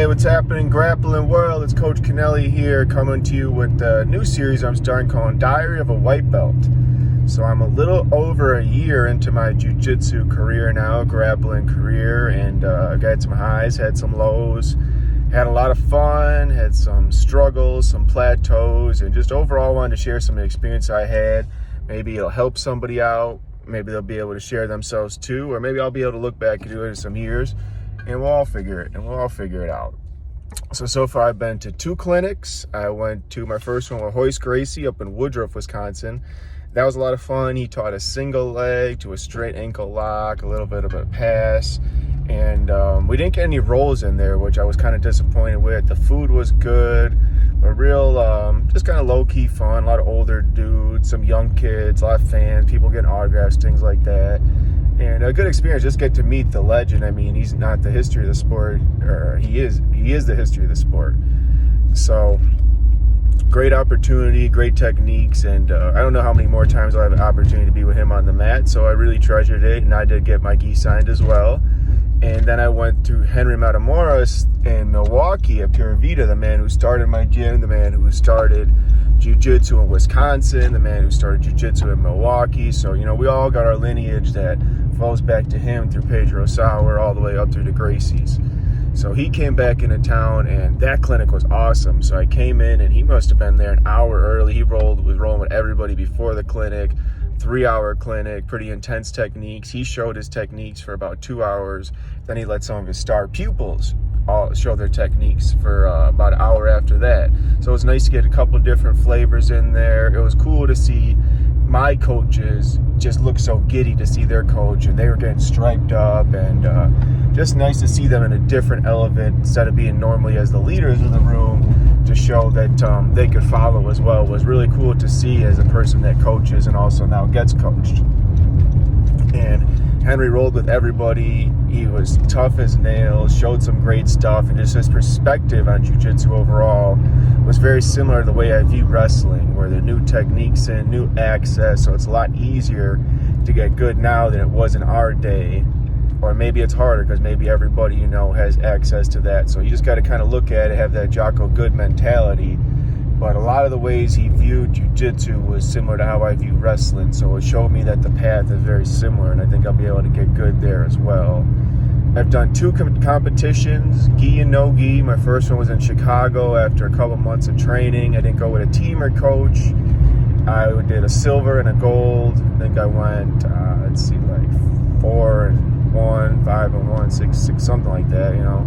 Hey, what's happening, grappling world? It's Coach Kennelly here, coming to you with a new series I'm starting calling Diary of a White Belt. So I'm a little over a year into my Jiu Jitsu career now, grappling career, and I've had some highs, had some lows, had a lot of fun, had some struggles, some plateaus, and just overall wanted to share some of the experience I had. Maybe it'll help somebody out, maybe they'll be able to share themselves too, or maybe I'll be able to look back and do it in some years, and we'll all figure it out. So far I've been to 2 clinics. I went to my first one with Hoist Gracie up in Woodruff, Wisconsin. That was a lot of fun. He taught a single leg to a straight ankle lock, a little bit of a pass, and we didn't get any rolls in there, which I was kind of disappointed with. The food was good, but real just kind of low-key fun. A lot of older dudes, some young kids, a lot of fans, people getting autographs, things like that. And a good experience, just get to meet the legend. I mean, he's not the history of the sport, or he is the history of the sport. So, great opportunity, great techniques, and I don't know how many more times I'll have an opportunity to be with him on the mat, so I really treasured it, and I did get my gi signed as well. And then I went to Henry Matamoros in Milwaukee at Pura Vida, the man who started my gym, the man who started Jiu Jitsu in Wisconsin, the man who started Jiu Jitsu in Milwaukee. So, you know, we all got our lineage that flows back to him through Pedro Sauer all the way up through the Gracies. So he came back into town, and that clinic was awesome. So I came in, and he must have been there an hour early. He was rolling with everybody before the clinic. 3-hour clinic, pretty intense techniques. He showed his techniques for about 2 hours. Then he let some of his star pupils all show their techniques for about an hour after that. So it was nice to get a couple different flavors in there. It was cool to see my coaches just look so giddy to see their coach, and they were getting striped up, and just nice to see them in a different element instead of being normally as the leaders of the room, to show that they could follow as well. It was really cool to see as a person that coaches and also now gets coached. And Henry rolled with everybody. He was tough as nails, showed some great stuff, and just his perspective on jiu-jitsu overall was very similar to the way I view wrestling, where there are new techniques and new access, so it's a lot easier to get good now than it was in our day. Or maybe it's harder because maybe everybody, you know, has access to that. So you just got to kind of look at it, have that Jocko Good mentality. But a lot of the ways he viewed jiu-jitsu was similar to how I view wrestling. So it showed me that the path is very similar, and I think I'll be able to get good there as well. I've done 2 competitions, gi and no gi. My first one was in Chicago after a couple months of training. I didn't go with a team or coach. I did a silver and a gold. I think I went, like 4-1, 5-1, 6, something like that, you know.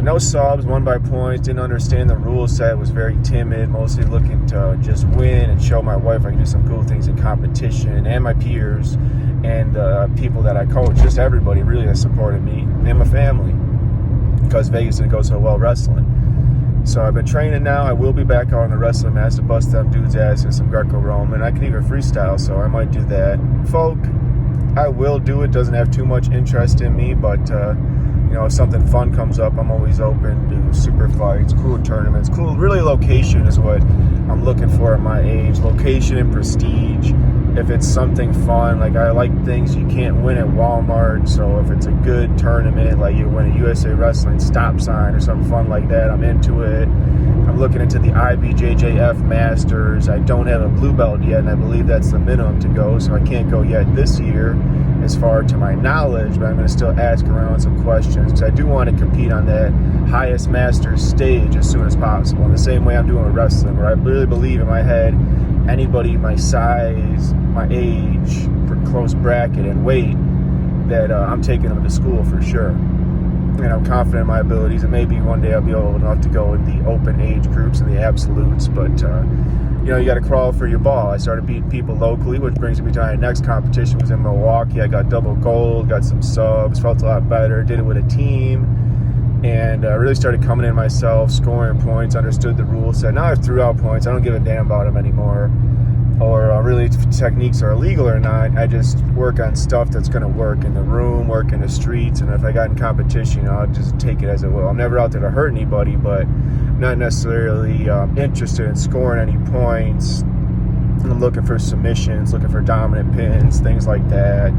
No subs, won by points, didn't understand the rule set, was very timid, mostly looking to just win and show my wife I can do some cool things in competition, and my peers, and people that I coach, just everybody really that supported me, and my family, because Vegas didn't go so well wrestling. So I've been training now. I will be back out on the wrestling mat to bust them dudes' ass in some Greco-Roman. I can even freestyle, so I might do that. Folk, I will do it. Doesn't have too much interest in me, but you know, if something fun comes up, I'm always open to super fights, cool tournaments, cool. Really, location is what I'm looking for at my age. Location and prestige. If it's something fun, like I like things you can't win at Walmart. So if it's a good tournament, like you win a USA Wrestling stop sign or something fun like that, I'm into it. I'm looking into the IBJJF Masters. I don't have a blue belt yet, and I believe that's the minimum to go, so I can't go yet this year as far to my knowledge, but I'm going to still ask around some questions, because I do want to compete on that highest Masters stage as soon as possible, in the same way I'm doing with wrestling, where I really believe in my head anybody my size, my age, close bracket, and weight, that I'm taking them to school for sure. And I'm confident in my abilities, and maybe one day I'll be old enough to go in the open age groups and the absolutes, but you know, you got to crawl for your ball. I started beating people locally, which brings me to my next competition was in Milwaukee. I got double gold, got some subs, felt a lot better, did it with a team, and I really started coming in myself, scoring points, understood the rule set. Now I've threw out points. I don't give a damn about them anymore, or really if techniques are illegal or not. I just work on stuff that's going to work in the room, work in the streets, and if I got in competition, you know, I'll just take it as it will. I'm never out there to hurt anybody, but not necessarily interested in scoring any points. I'm looking for submissions, looking for dominant pins, things like that.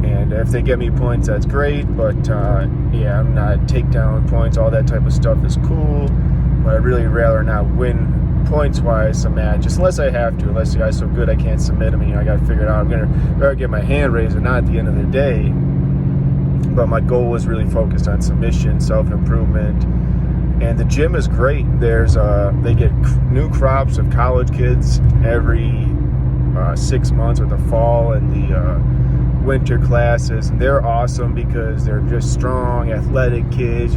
And if they get me points, that's great. But yeah, I'm not takedown points, all that type of stuff is cool. But I'd really rather not win points-wise a match, just unless I have to. Unless the guy's so good I can't submit him. I got to figure it out. I'm gonna get my hand raised or not at the end of the day. But my goal was really focused on submission, self-improvement. And the gym is great. They get new crops of college kids every 6 months, with the fall and the winter classes, and they're awesome because they're just strong, athletic kids,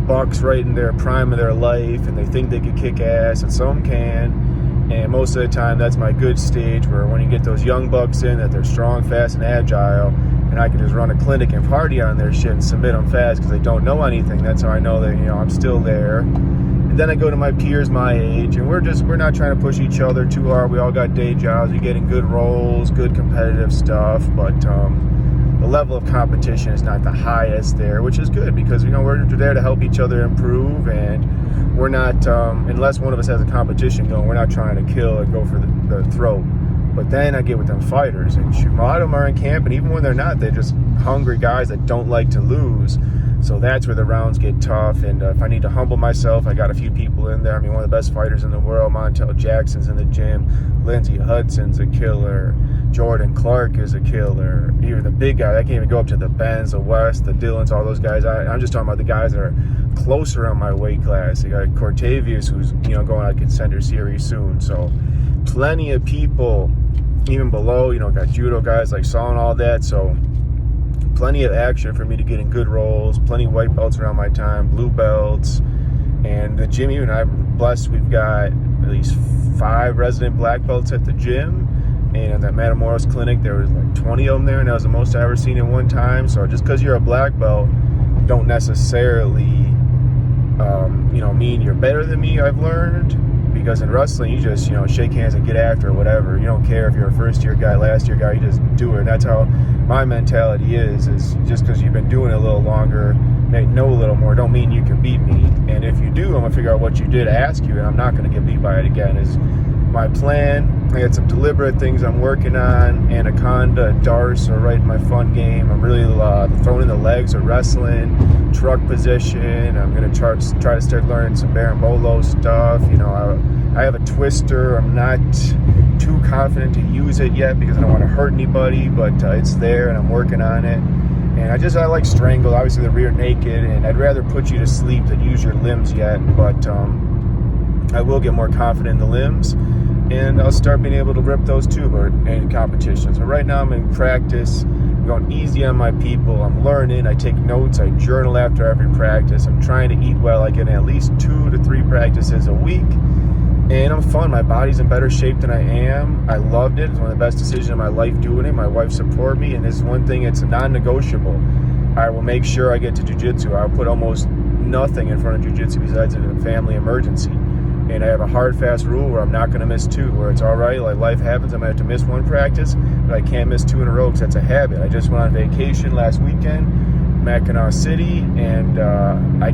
bucks right in their prime of their life, and they think they could kick ass, and some can. And most of the time, that's my good stage, where when you get those young bucks in, that they're strong, fast, and agile, and I can just run a clinic and party on their shit and submit them fast because they don't know anything. That's how I know that I'm still there. And then I go to my peers my age, and we're not trying to push each other too hard. We all got day jobs. We're getting good roles, good competitive stuff, but the level of competition is not the highest there, which is good because we're there to help each other improve, and we're not unless one of us has a competition going, we're not trying to kill and go for the throat. But then I get with them fighters, and a lot of them are in camp, and even when they're not, they're just hungry guys that don't like to lose. So that's where the rounds get tough. And if I need to humble myself, I got a few people in there. One of the best fighters in the world, Montel Jackson's in the gym. Lindsey Hudson's a killer. Jordan Clark is a killer. Even the big guy, I can't even go up to the Benz, the West, the Dillons, all those guys. I'm just talking about the guys that are closer on my weight class. You got Cortavius, who's going on a contender series soon. So plenty of people, even below. Got judo guys like Saul and all that. So plenty of action for me to get in good roles, plenty of white belts around my time, blue belts. And the gym, even I'm blessed, we've got at least 5 resident black belts at the gym. And in that Matamoros clinic, there was like 20 of them there, and that was the most I ever seen in one time. So just because you're a black belt, don't necessarily mean you're better than me, I've learned. Because in wrestling, you just, shake hands and get after it, whatever. You don't care if you're a first-year guy, last-year guy, you just do it. And that's how my mentality is just because you've been doing it a little longer, know a little more, don't mean you can beat me. And if you do, I'm going to figure out what you did, ask you, and I'm not going to get beat by it again, is my plan. I got some deliberate things I'm working on. Anaconda and Darce are right in my fun game. I'm really throwing in the legs or wrestling, truck position. I'm going to try to start learning some berimbolo stuff. I have a twister. I'm not too confident to use it yet because I don't want to hurt anybody, but it's there and I'm working on it. And I like strangle, obviously the rear naked, and I'd rather put you to sleep than use your limbs yet, but I will get more confident in the limbs, and I'll start being able to rip those too in competitions. But right now I'm in practice. I'm going easy on my people. I'm learning. I take notes. I journal after every practice. I'm trying to eat well. I get at least 2 to 3 practices a week. And I'm fun. My body's in better shape than I am. I loved it. It's one of the best decisions of my life doing it. My wife supported me. And this is one thing, it's non-negotiable. I will make sure I get to jiu-jitsu. I'll put almost nothing in front of jiu-jitsu besides in a family emergency. And I have a hard, fast rule where I'm not going to miss 2, where it's all right, like life happens, I might have to miss 1 practice, but I can't miss 2 in a row because that's a habit. I just went on vacation last weekend, Mackinac City, and I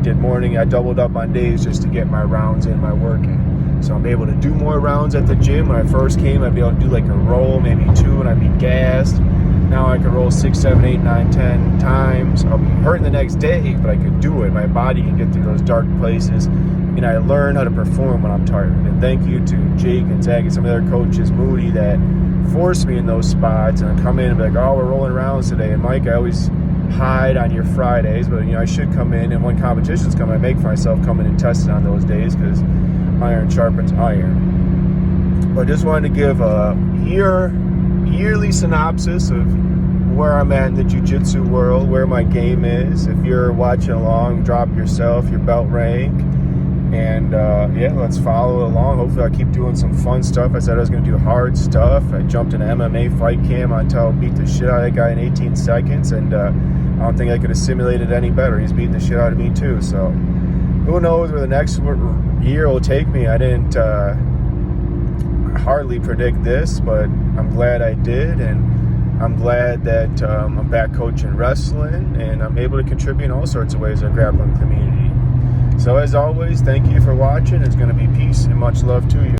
doubled up on days just to get my rounds in, my work in. So I'm able to do more rounds at the gym. When I first came, I'd be able to do like a roll, maybe 2, and I'd be gassed. Now I can roll 6, 7, 8, 9, 10 times. I'll be hurting the next day, but I could do it. My body can get through those dark places. And I learn how to perform when I'm tired. And thank you to Jake and Zach and some of their coaches, Moody, that force me in those spots. And I come in and be like, oh, we're rolling rounds today. And Mike, I always hide on your Fridays, but I should come in. And when competitions come, I make for myself coming and testing on those days because iron sharpens iron. But I just wanted to give a yearly synopsis of where I'm at in the jiu-jitsu world, where my game is. If you're watching along, drop yourself, your belt rank. And let's follow along. Hopefully I'll keep doing some fun stuff. I said I was going to do hard stuff. I jumped in an MMA fight cam until I beat the shit out of that guy in 18 seconds. And I don't think I could have simulated any better. He's beating the shit out of me too. So who knows where the next year will take me. I didn't hardly predict this, but I'm glad I did. And I'm glad that I'm back coaching wrestling. And I'm able to contribute in all sorts of ways to the grappling community. So as always, thank you for watching. It's going to be peace and much love to you.